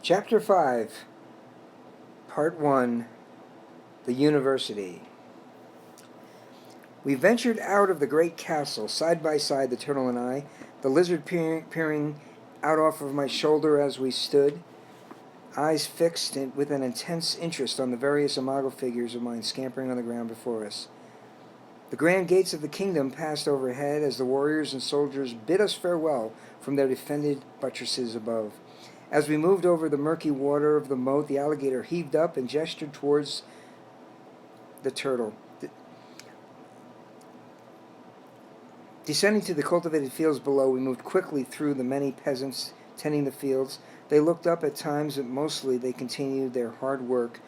Chapter 5, Part 1, The University. We ventured out of the great castle, side by side, the turtle and I, the lizard peering out off of my shoulder as we stood, eyes fixed with an intense interest on the various imago figures of mine scampering on the ground before us. The grand gates of the kingdom passed overhead as the warriors and soldiers bid us farewell from their defended buttresses above. As we moved over the murky water of the moat, the alligator heaved up and gestured towards the turtle. Descending to the cultivated fields below, we moved quickly through the many peasants tending the fields. They looked up at times, but mostly they continued their hard work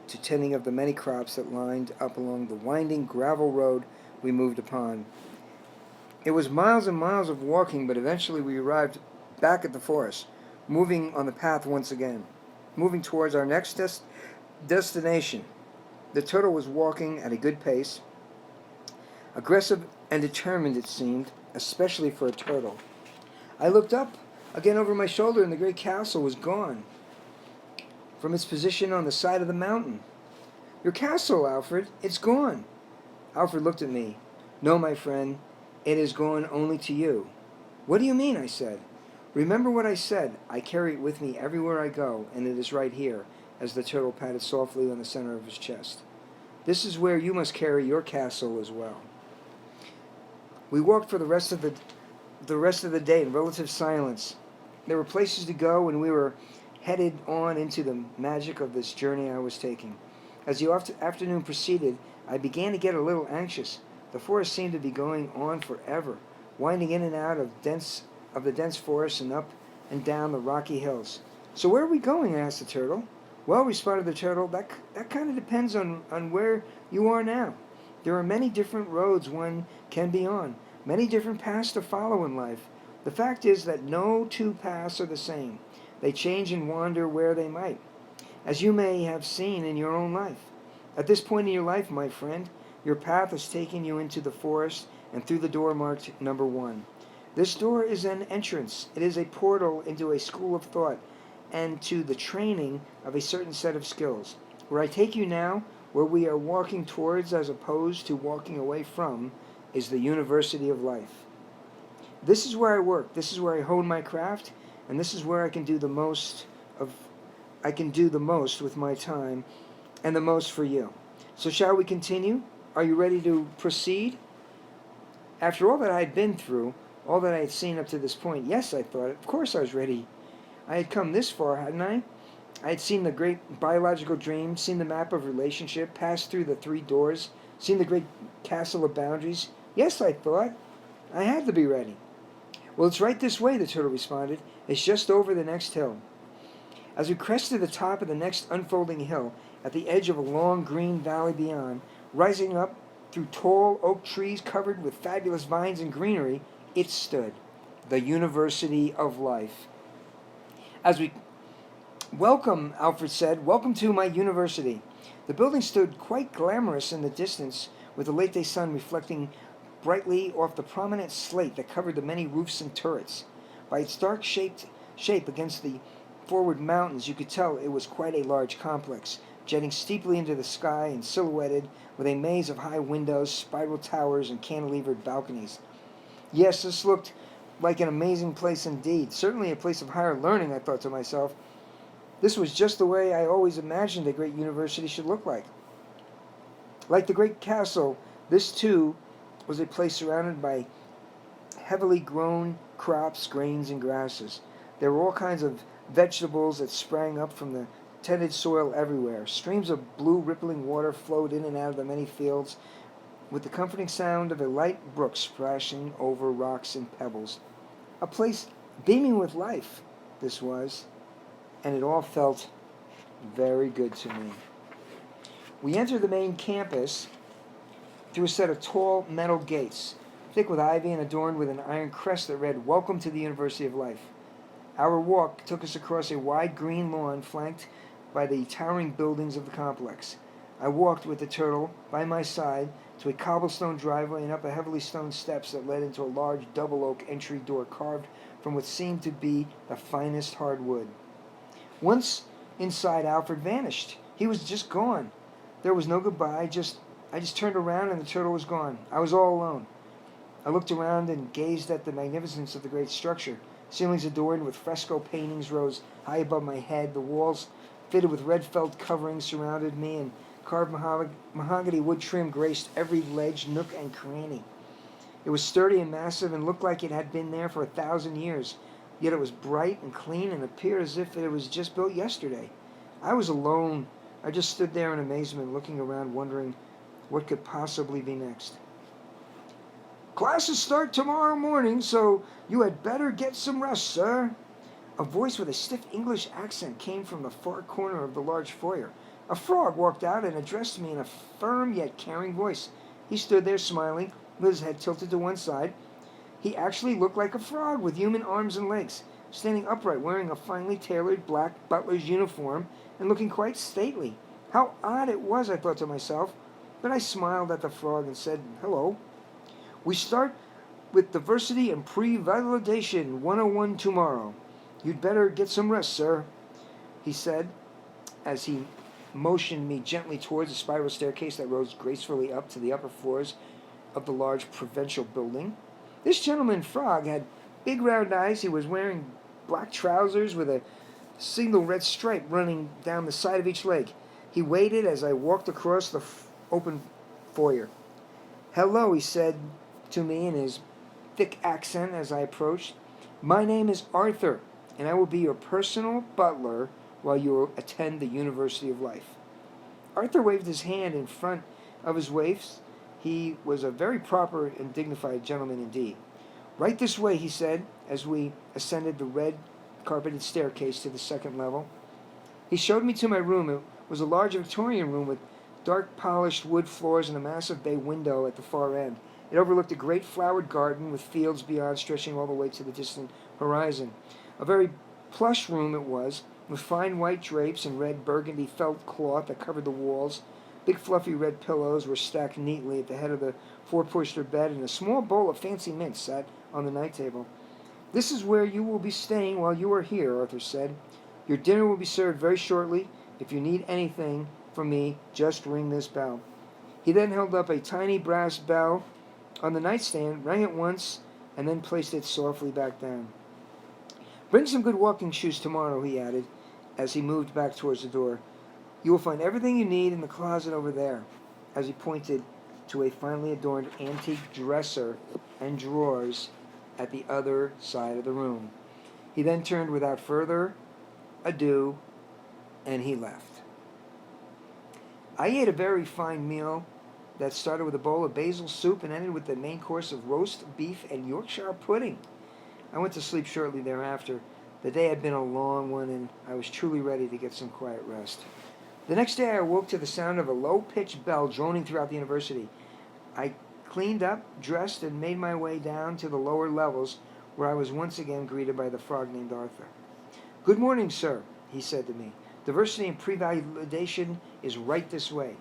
to tending of the many crops that lined up along the winding gravel road we moved upon. It was miles and miles of walking, but eventually we arrived back at the forest, moving on the path once again, moving towards our next destination. The turtle was walking at a good pace, aggressive and determined it seemed, especially for a turtle. I looked up again over my shoulder, and the great castle was gone from its position on the side of the mountain. "Your castle, Alfred, it's gone." Alfred looked at me. "No, my friend, it is gone only to you." "What do you mean?" I said. "Remember what I said. I carry it with me everywhere I go, and it is right here," as the turtle patted softly on the center of his chest. "This is where you must carry your castle as well." We walked for the rest of the day in relative silence. There were places to go, and we were headed on into the magic of this journey I was taking. As the afternoon proceeded, I began to get a little anxious. The forest seemed to be going on forever, winding in and out of the dense forest and up and down the rocky hills. "So where are we going?" asked the turtle. "Well," responded the turtle, that kind of depends on where you are now. There are many different roads one can be on, many different paths to follow in life. The fact is that no two paths are the same. They change and wander where they might, as you may have seen in your own life. At this point in your life, my friend, your path has taken you into the forest and through the door marked number 1. This door is an entrance. It is a portal into a school of thought and to the training of a certain set of skills. Where I take you now, where we are walking towards as opposed to walking away from, is the University of Life. This is where I work. This is where I hone my craft, and this is where I can do the most with my time and the most for you. So shall we continue? Are you ready to proceed? After all that I had been through, all that I had seen up to this point, yes, I thought, of course I was ready. I had come this far, hadn't I? I had seen the great biological dream, seen the map of relationship, passed through the 3 doors, seen the great castle of boundaries. Yes, I thought, I had to be ready. "Well, it's right this way," the turtle responded. "It's just over the next hill." As we crested the top of the next unfolding hill, at the edge of a long green valley beyond, rising up through tall oak trees covered with fabulous vines and greenery, it stood, the University of Life. As we "Welcome," Alfred said. "Welcome to my university." The building stood quite glamorous in the distance, with the late-day sun reflecting brightly off the prominent slate that covered the many roofs and turrets. By its dark shape against the forward mountains, you could tell it was quite a large complex, jetting steeply into the sky and silhouetted with a maze of high windows, spiral towers, and cantilevered balconies. Yes, this looked like an amazing place indeed. Certainly a place of higher learning, I thought to myself. This was just the way I always imagined a great university should look like. Like the great castle, this too was a place surrounded by heavily grown crops, grains, and grasses. There were all kinds of vegetables that sprang up from the tended soil everywhere. Streams of blue rippling water flowed in and out of the many fields, with the comforting sound of a light brook splashing over rocks and pebbles. A place beaming with life, this was, and it all felt very good to me. We entered the main campus through a set of tall metal gates, thick with ivy and adorned with an iron crest that read, "Welcome to the University of Life." Our walk took us across a wide green lawn flanked by the towering buildings of the complex. I walked with the turtle by my side to a cobblestone driveway and up a heavily stoned steps that led into a large double oak entry door carved from what seemed to be the finest hardwood. Once inside, Alfred vanished. He was just gone. There was no goodbye. I just turned around and the turtle was gone. I was all alone. I looked around and gazed at the magnificence of the great structure. Ceilings adorned with fresco paintings rose high above my head. The walls, fitted with red felt coverings, surrounded me, and carved mahogany wood trim graced every ledge, nook, and cranny. It was sturdy and massive and looked like it had been there for 1,000 years. Yet it was bright and clean and appeared as if it was just built yesterday. I was alone. I just stood there in amazement, looking around, wondering what could possibly be next. "Classes start tomorrow morning, so you had better get some rest, sir." A voice with a stiff English accent came from the far corner of the large foyer. A frog walked out and addressed me in a firm yet caring voice. He stood there smiling, with his head tilted to one side. He actually looked like a frog with human arms and legs, standing upright, wearing a finely tailored black butler's uniform and looking quite stately. How odd it was, I thought to myself, but I smiled at the frog and said, "Hello." "We start with diversity and pre-validation 101 tomorrow. You'd better get some rest, sir," he said, as he motioned me gently towards a spiral staircase that rose gracefully up to the upper floors of the large provincial building. This gentleman frog had big round eyes. He was wearing black trousers with a single red stripe running down the side of each leg. He waited as I walked across the open foyer. "Hello," he said to me in his thick accent as I approached. "My name is Arthur, and I will be your personal butler while you attend the University of Life." Arthur waved his hand in front of his waist. He was a very proper and dignified gentleman indeed. "Right this way," he said, as we ascended the red carpeted staircase to the second level. He showed me to my room. It was a large Victorian room with dark polished wood floors and a massive bay window at the far end. It overlooked a great flowered garden with fields beyond stretching all the way to the distant horizon. A very plush room it was, with fine white drapes and red burgundy felt cloth that covered the walls. Big fluffy red pillows were stacked neatly at the head of the four-poster bed, and a small bowl of fancy mints sat on the night table. "This is where you will be staying while you are here," Arthur said. "Your dinner will be served very shortly. If you need anything from me, just ring this bell." He then held up a tiny brass bell on the nightstand, rang it once, and then placed it softly back down. "Bring some good walking shoes tomorrow," he added, as he moved back towards the door. "You will find everything you need in the closet over there," as he pointed to a finely adorned antique dresser and drawers at the other side of the room. He then turned without further ado, and he left. I ate a very fine meal that started with a bowl of basil soup and ended with the main course of roast beef and Yorkshire pudding. I went to sleep shortly thereafter. The day had been a long one, and I was truly ready to get some quiet rest. The next day I awoke to the sound of a low-pitched bell droning throughout the university. I cleaned up, dressed, and made my way down to the lower levels, where I was once again greeted by the frog named Arthur. "Good morning, sir," he said to me. "Diversity and pre-validation is right this way."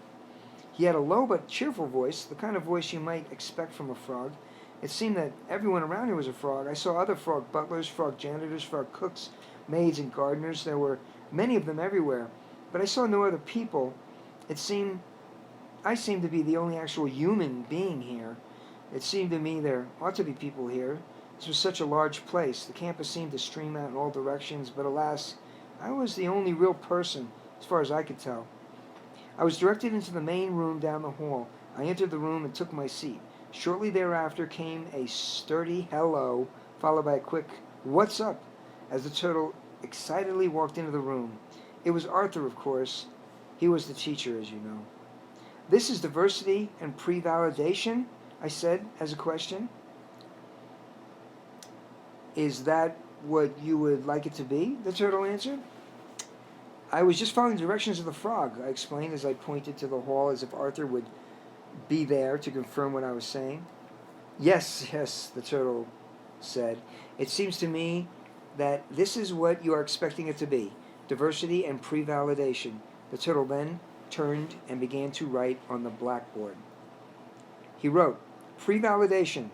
He had a low but cheerful voice, the kind of voice you might expect from a frog. It seemed that everyone around here was a frog. I saw other frog butlers, frog janitors, frog cooks, maids, and gardeners. There were many of them everywhere, but I saw no other people. I seemed to be the only actual human being here. It seemed to me there ought to be people here. This was such a large place. The campus seemed to stream out in all directions, but alas, I was the only real person, as far as I could tell. I was directed into the main room down the hall. I entered the room and took my seat. Shortly thereafter came a sturdy hello, followed by a quick "What's up?" as the turtle excitedly walked into the room. It was Arthur, of course. He was the teacher, as you know. "This is diversity and pre-validation?" I said as a question. "Is that what you would like it to be?" the turtle answered. "I was just following the directions of the frog," I explained as I pointed to the hall as if Arthur would be there to confirm what I was saying. Yes, the turtle said. "It seems to me that this is what you are expecting it to be, diversity and pre-validation." The turtle then turned and began to write on the blackboard. He wrote, "Pre-validation,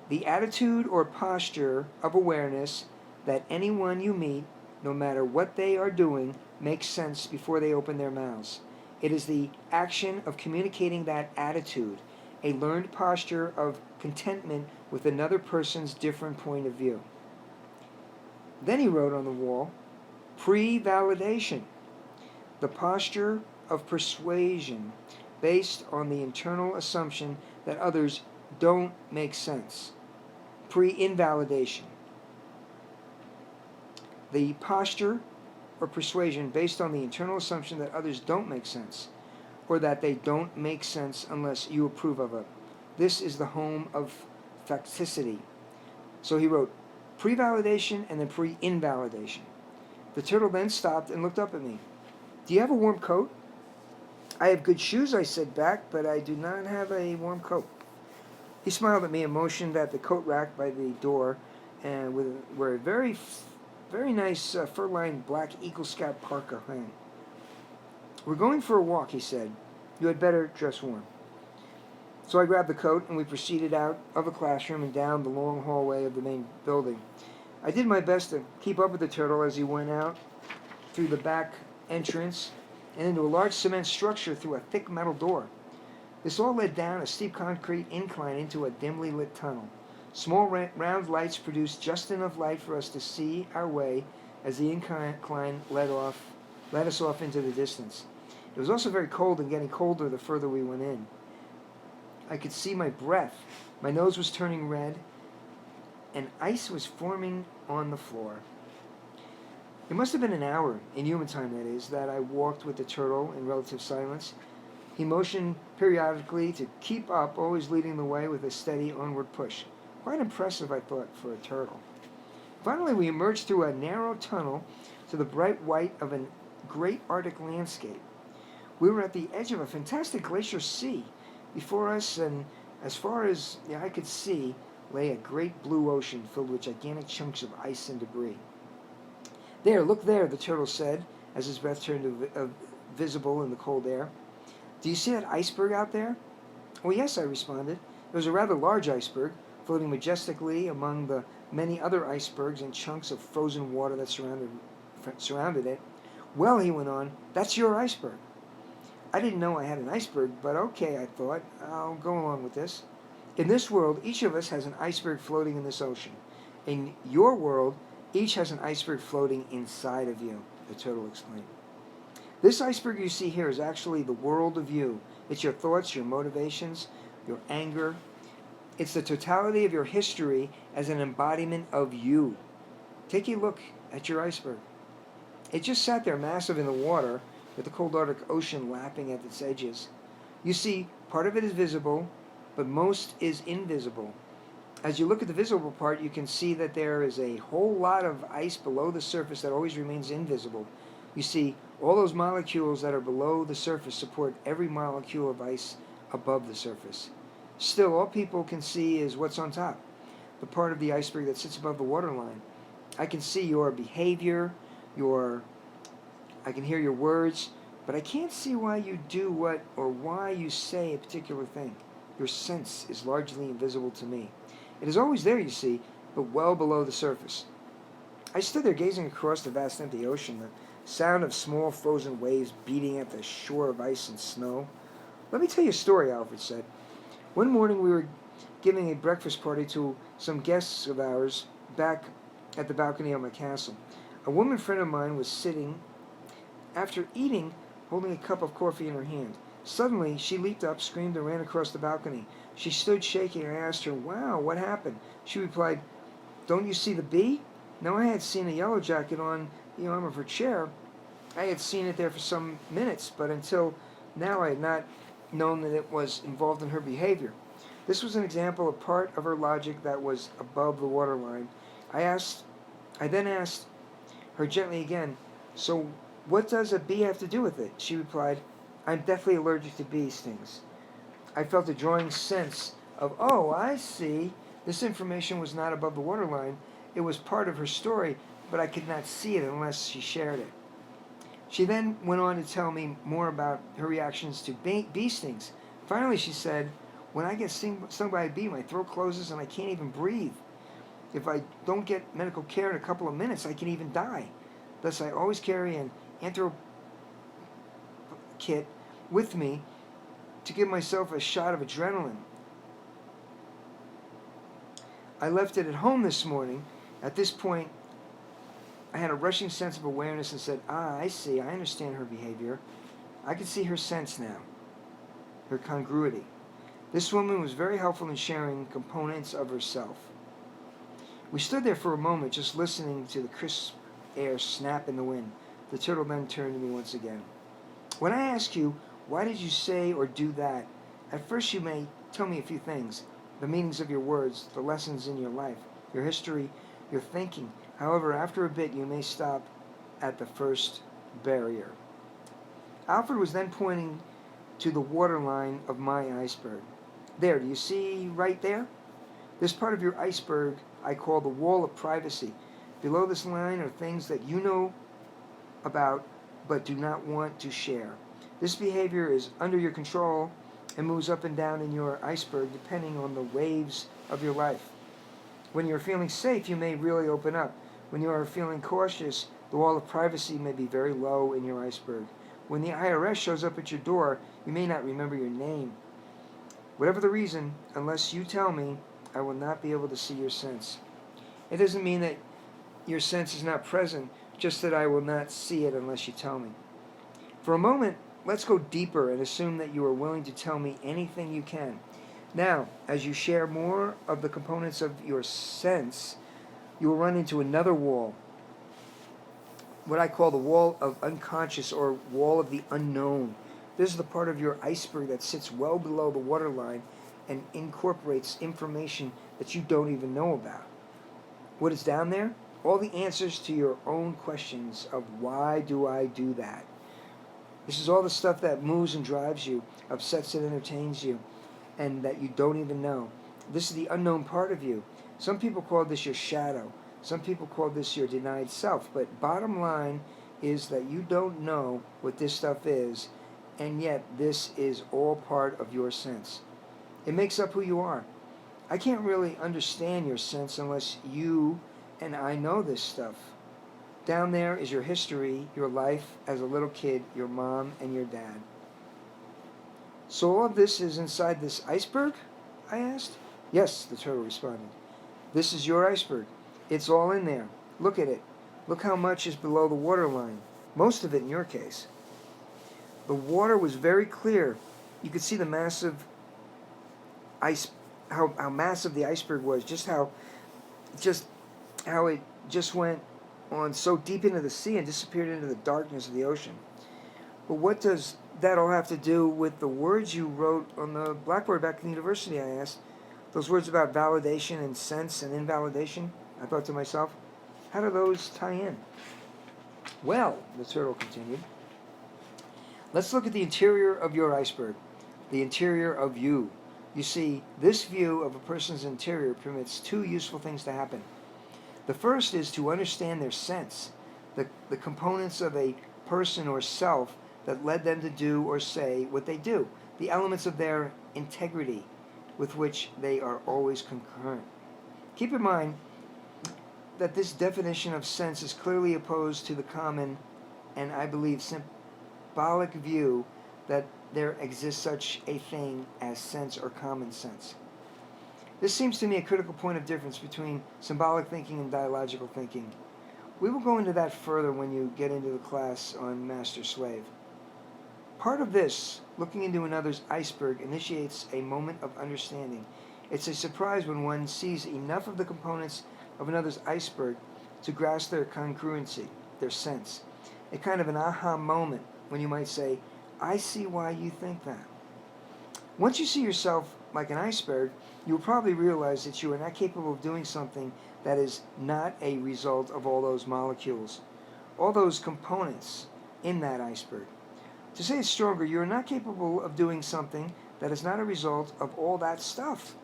the attitude or posture of awareness that anyone you meet no matter what they are doing, makes sense before they open their mouths. It is the action of communicating that attitude, a learned posture of contentment with another person's different point of view. Then he wrote on the wall, pre-validation, the posture of persuasion based on the internal assumption that others don't make sense. Pre-invalidation, the posture or persuasion based on the internal assumption that others don't make sense, or that they don't make sense unless you approve of it. This is the home of facticity. So he wrote pre-validation and then pre-invalidation. The turtle then stopped and looked up at me. Do you have a warm coat? I have good shoes, I said back, but I do not have a warm coat. He smiled at me and motioned at the coat rack by the door, and where a very nice fur-lined black eagle scout parka hung. We're going for a walk, he said. You had better dress warm. So I grabbed the coat and we proceeded out of the classroom and down the long hallway of the main building. I did my best to keep up with the turtle as he went out through the back entrance and into a large cement structure through a thick metal door. This all led down a steep concrete incline into a dimly lit tunnel. Small round lights produced just enough light for us to see our way as the incline led us off into the distance. It was also very cold and getting colder the further we went in. I could see my breath. My nose was turning red, and ice was forming on the floor. It must have been an hour, in human time that is, that I walked with the turtle in relative silence. He motioned periodically to keep up, always leading the way with a steady onward push. Quite impressive, I thought, for a turtle. Finally, we emerged through a narrow tunnel to the bright white of a great Arctic landscape. We were at the edge of a fantastic glacier sea. Before us, and as far as the eye could see, lay a great blue ocean filled with gigantic chunks of ice and debris. There, look there, the turtle said, as his breath turned visible in the cold air. Do you see that iceberg out there? Oh, yes, I responded. It was a rather large iceberg, floating majestically among the many other icebergs and chunks of frozen water that surrounded it. Well, he went on, that's your iceberg. I didn't know I had an iceberg, but okay, I thought, I'll go along with this. In this world, each of us has an iceberg floating in this ocean. In your world, each has an iceberg floating inside of you, the turtle explained. This iceberg you see here is actually the world of you. It's your thoughts, your motivations, your anger. It's the totality of your history as an embodiment of you. Take a look at your iceberg. It just sat there massive in the water, with the cold Arctic Ocean lapping at its edges. You see, part of it is visible, but most is invisible. As you look at the visible part, you can see that there is a whole lot of ice below the surface that always remains invisible. You see, all those molecules that are below the surface support every molecule of ice above the surface. Still, all people can see is what's on top, the part of the iceberg that sits above the waterline. I can see your behavior, I can hear your words, but I can't see why you do what or why you say a particular thing. Your sense is largely invisible to me. It is always there, you see, but well below the surface. I stood there gazing across the vast empty ocean, the sound of small frozen waves beating at the shore of ice and snow. Let me tell you a story, Alfred said. One morning we were giving a breakfast party to some guests of ours back at the balcony of my castle. A woman friend of mine was sitting after eating, holding a cup of coffee in her hand. Suddenly, she leaped up, screamed, and ran across the balcony. She stood shaking. I asked her, wow, what happened? She replied, don't you see the bee? Now, I had seen a yellow jacket on the arm of her chair. I had seen it there for some minutes, but until now I had not known that it was involved in her behavior. This was an example of part of her logic that was above the waterline. I then asked her gently again, so what does a bee have to do with it? She replied, I'm deathly allergic to bee stings. I felt a drawing sense of, oh, I see. This information was not above the waterline. It was part of her story, but I could not see it unless she shared it. She then went on to tell me more about her reactions to bee stings. Finally, she said, when I get stung by a bee, my throat closes and I can't even breathe. If I don't get medical care in a couple of minutes, I can even die. Thus, I always carry an anthro kit with me to give myself a shot of adrenaline. I left it at home this morning. At this point, I had a rushing sense of awareness and said, I see, I understand her behavior. I can see her sense now, her congruity. This woman was very helpful in sharing components of herself. We stood there for a moment, just listening to the crisp air snap in the wind. The turtle then turned to me once again. When I ask you, why did you say or do that? At first you may tell me a few things, the meanings of your words, the lessons in your life, your history, your thinking. However, after a bit you may stop at the first barrier. Alfred was then pointing to the waterline of my iceberg. There, do you see right there? This part of your iceberg I call the wall of privacy. Below this line are things that you know about but do not want to share. This behavior is under your control and moves up and down in your iceberg depending on the waves of your life. When you're feeling safe, you may really open up. When you are feeling cautious, the wall of privacy may be very low in your iceberg. When the IRS shows up at your door, you may not remember your name. Whatever the reason, unless you tell me, I will not be able to see your sense. It doesn't mean that your sense is not present, just that I will not see it unless you tell me. For a moment, let's go deeper and assume that you are willing to tell me anything you can. Now, as you share more of the components of your sense, you will run into another wall, what I call the wall of unconscious or wall of the unknown. This is the part of your iceberg that sits well below the waterline and incorporates information that you don't even know about. What is down there? All the answers to your own questions of why do I do that? This is all the stuff that moves and drives you, upsets and entertains you, and that you don't even know. This is the unknown part of you. Some people call this your shadow. Some people call this your denied self. But bottom line is that you don't know what this stuff is, and yet this is all part of your sense. It makes up who you are. I can't really understand your sense unless you and I know this stuff. Down there is your history, your life as a little kid, your mom and your dad. So all of this is inside this iceberg? I asked. Yes, the turtle responded. This is your iceberg. It's all in there. Look at it. Look how much is below the waterline. Most of it in your case. The water was very clear. You could see the massive how massive the iceberg was, just how it just went on so deep into the sea and disappeared into the darkness of the ocean. But what does that all have to do with the words you wrote on the blackboard back in the university, I asked? Those words about validation and sense and invalidation? I thought to myself, how do those tie in? Well, the turtle continued, let's look at the interior of your iceberg, the interior of you. You see, this view of a person's interior permits two useful things to happen. The first is to understand their sense, the components of a person or self that led them to do or say what they do, the elements of their integrity with which they are always concurrent. Keep in mind that this definition of sense is clearly opposed to the common and, I believe, symbolic view that there exists such a thing as sense or common sense. This seems to me a critical point of difference between symbolic thinking and dialogical thinking. We will go into that further when you get into the class on master-slave. Part of this, looking into another's iceberg, initiates a moment of understanding. It's a surprise when one sees enough of the components of another's iceberg to grasp their congruency, their sense. A kind of an aha moment when you might say, I see why you think that. Once you see yourself like an iceberg, you will probably realize that you are not capable of doing something that is not a result of all those molecules, all those components in that iceberg. To say it stronger, you are not capable of doing something that is not a result of all that stuff.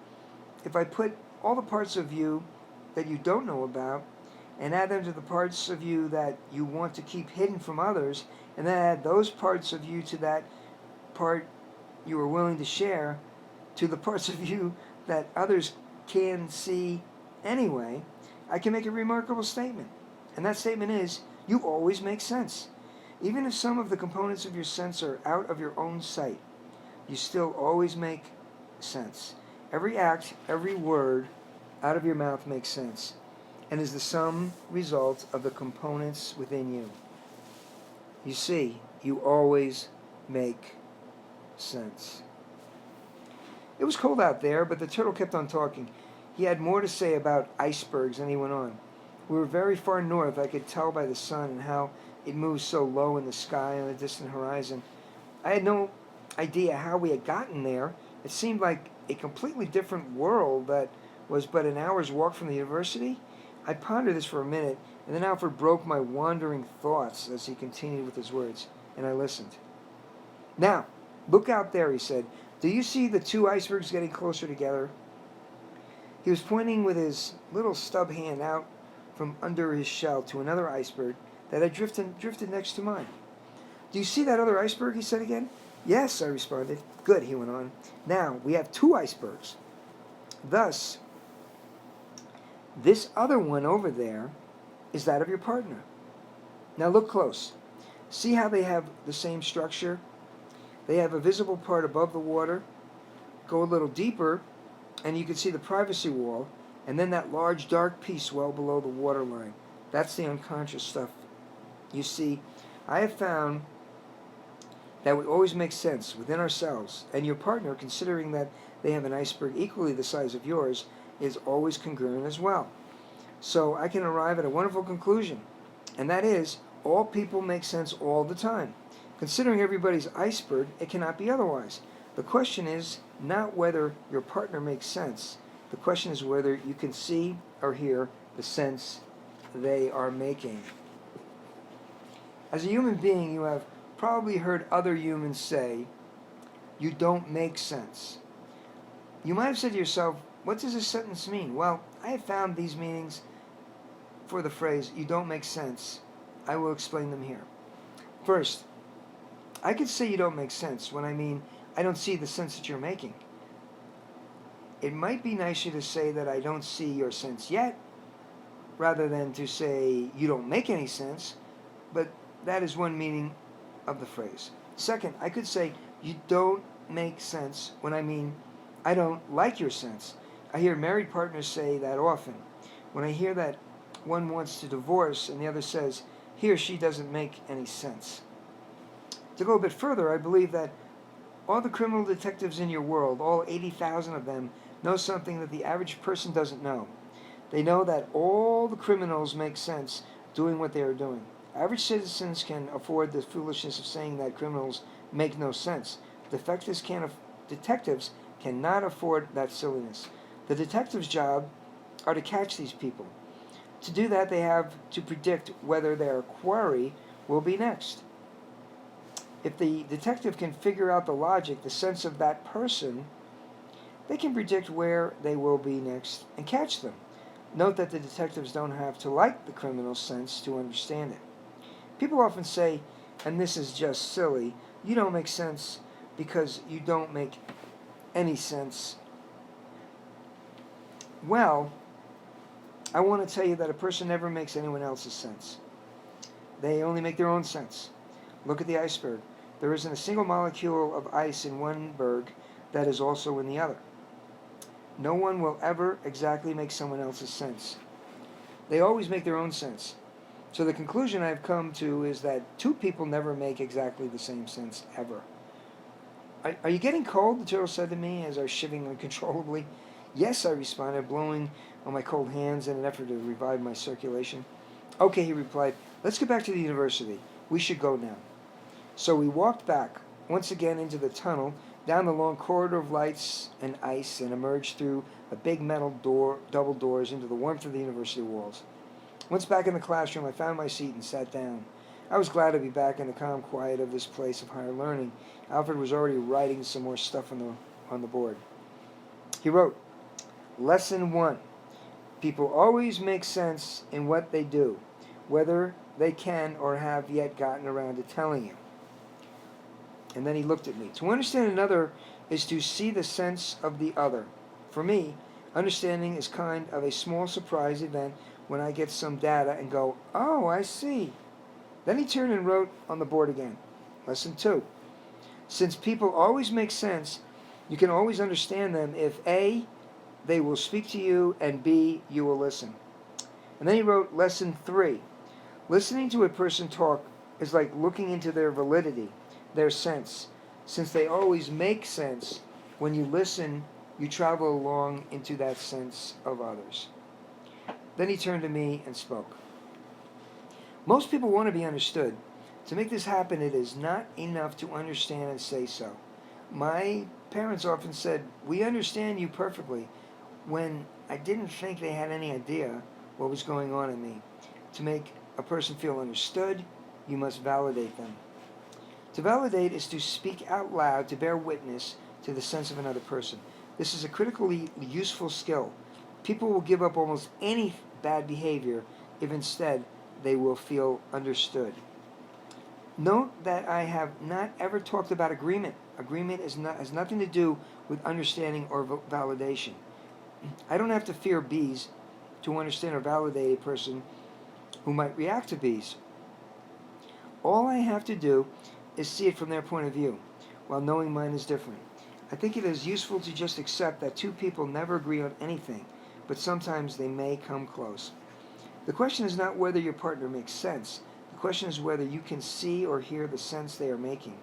If I put all the parts of you that you don't know about and add them to the parts of you that you want to keep hidden from others, and then add those parts of you to that part you are willing to share, to the parts of you that others can see anyway, I can make a remarkable statement. And that statement is, You always make sense. Even if some of the components of your sense are out of your own sight, you still always make sense. Every act, every word out of your mouth makes sense and is the sum result of the components within you. You see, you always make sense. It was cold out there, but the turtle kept on talking. He had more to say about icebergs, and he went on. We were very far north, I could tell by the sun and how it moved so low in the sky on the distant horizon. I had no idea how we had gotten there. It seemed like a completely different world that was but an hour's walk from the university. I pondered this for a minute, and then Alfred broke my wandering thoughts as he continued with his words, and I listened. Now, look out there, he said. Do you see the two icebergs getting closer together? He was pointing with his little stub hand out from under his shell to another iceberg that had drifted next to mine. Do you see that other iceberg? He said again. Yes, I responded. Good, he went on. Now, we have two icebergs. Thus, this other one over there is that of your partner. Now look close. See how they have the same structure? They have a visible part above the water. Go a little deeper, and you can see the privacy wall, and then that large dark piece well below the waterline. That's the unconscious stuff. You see, I have found that we always make sense within ourselves, and your partner, considering that they have an iceberg equally the size of yours, is always congruent as well. So I can arrive at a wonderful conclusion, and that is, all people make sense all the time. Considering everybody's iceberg, it cannot be otherwise. The question is not whether your partner makes sense. The question is whether you can see or hear the sense they are making. As a human being, you have probably heard other humans say, you don't make sense. You might have said to yourself, what does this sentence mean? Well, I have found these meanings for the phrase, you don't make sense. I will explain them here. First, I could say you don't make sense when I mean I don't see the sense that you're making. It might be nicer to say that I don't see your sense yet, rather than to say you don't make any sense, but that is one meaning of the phrase. Second, I could say you don't make sense when I mean I don't like your sense. I hear married partners say that often. When I hear that one wants to divorce and the other says he or she doesn't make any sense. To go a bit further, I believe that all the criminal detectives in your world, all 80,000 of them, know something that the average person doesn't know. They know that all the criminals make sense doing what they are doing. Average citizens can afford the foolishness of saying that criminals make no sense. Detectives cannot afford that silliness. The detective's job are to catch these people. To do that, they have to predict whether their quarry will be next. If the detective can figure out the logic, the sense of that person, they can predict where they will be next and catch them. Note that the detectives don't have to like the criminal's sense to understand it. People often say, and this is just silly, you don't make sense because you don't make any sense. Well, I want to tell you that a person never makes anyone else's sense. They only make their own sense. Look at the iceberg. There isn't a single molecule of ice in one berg that is also in the other. No one will ever exactly make someone else's sense. They always make their own sense. So the conclusion I've come to is that two people never make exactly the same sense ever. Are you getting cold? The turtle said to me as I was shivering uncontrollably. Yes, I responded, blowing on my cold hands in an effort to revive my circulation. Okay, he replied, let's get back to the university. We should go now. So we walked back, once again into the tunnel, down the long corridor of lights and ice, and emerged through a big metal double doors into the warmth of the university walls. Once back in the classroom, I found my seat and sat down. I was glad to be back in the calm quiet of this place of higher learning. Alfred was already writing some more stuff on the board. He wrote, Lesson 1. People always make sense in what they do, whether they can or have yet gotten around to telling you. And then he looked at me. To understand another is to see the sense of the other. For me, understanding is kind of a small surprise event when I get some data and go, oh, I see. Then he turned and wrote on the board again. Lesson 2. Since people always make sense, you can always understand them if A, they will speak to you, and B, you will listen. And then he wrote Lesson 3. Listening to a person talk is like looking into their validity, their sense. Since they always make sense, when you listen, you travel along into that sense of others. Then he turned to me and spoke. Most people want to be understood. To make this happen, it is not enough to understand and say so. My parents often said, "We understand you perfectly," when I didn't think they had any idea what was going on in me. To make a person feel understood, you must validate them. To validate is to speak out loud, to bear witness to the sense of another person. This is a critically useful skill. People will give up almost any bad behavior if instead they will feel understood. Note that I have not ever talked about agreement. Agreement has nothing to do with understanding or validation. I don't have to fear bees to understand or validate a person who might react to bees. All I have to do is see it from their point of view, while knowing mine is different. I think it is useful to just accept that two people never agree on anything, but sometimes they may come close. The question is not whether your partner makes sense. The question is whether you can see or hear the sense they are making.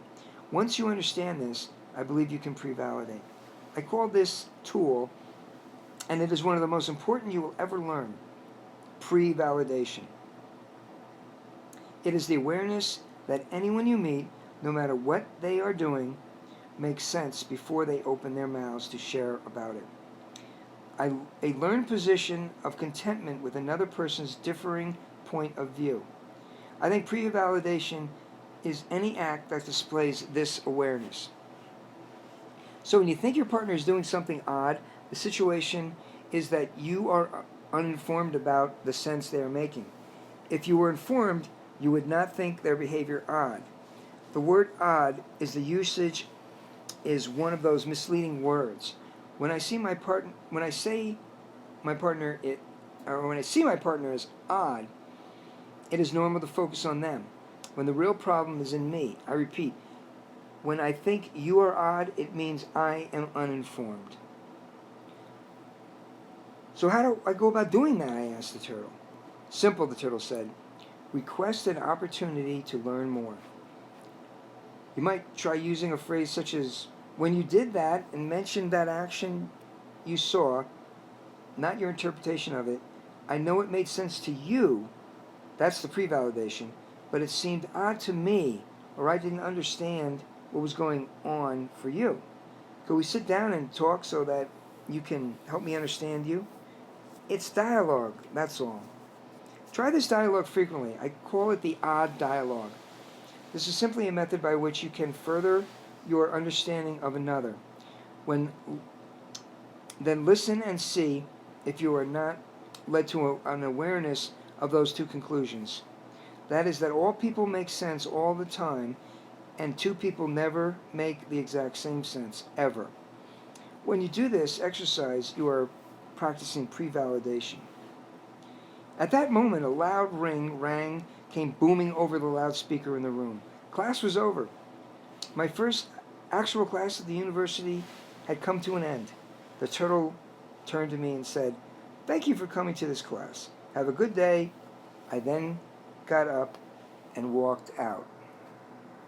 Once you understand this, I believe you can pre-validate. I call this tool, and it is one of the most important you will ever learn, pre-validation. It is the awareness that anyone you meet, no matter what they are doing, makes sense before they open their mouths to share about it. A learned position of contentment with another person's differing point of view. I think pre-validation is any act that displays this awareness. So when you think your partner is doing something odd, the situation is that you are uninformed about the sense they are making. If you were informed, you would not think their behavior odd. The word odd is one of those misleading words. When I see my partner as odd, it is normal to focus on them, when the real problem is in me. I repeat, when I think you are odd, it means I am uninformed. So how do I go about doing that? I asked the turtle. Simple, the turtle said. Request an opportunity to learn more. You might try using a phrase such as, when you did that and mentioned that action you saw, not your interpretation of it, I know it made sense to you. That's the pre-validation. But it seemed odd to me, or I didn't understand what was going on for you. Could we sit down and talk so that you can help me understand you? It's dialogue, that's all. Try this dialogue frequently. I call it the odd dialogue. This is simply a method by which you can further your understanding of another. Then listen and see if you are not led to an awareness of those two conclusions. That is that all people make sense all the time, and two people never make the exact same sense, ever. When you do this exercise, you are practicing pre-validation. At that moment, a loud ring came booming over the loudspeaker in the room. Class was over. My first actual class at the university had come to an end. The turtle turned to me and said, "Thank you for coming to this class. Have a good day." I then got up and walked out.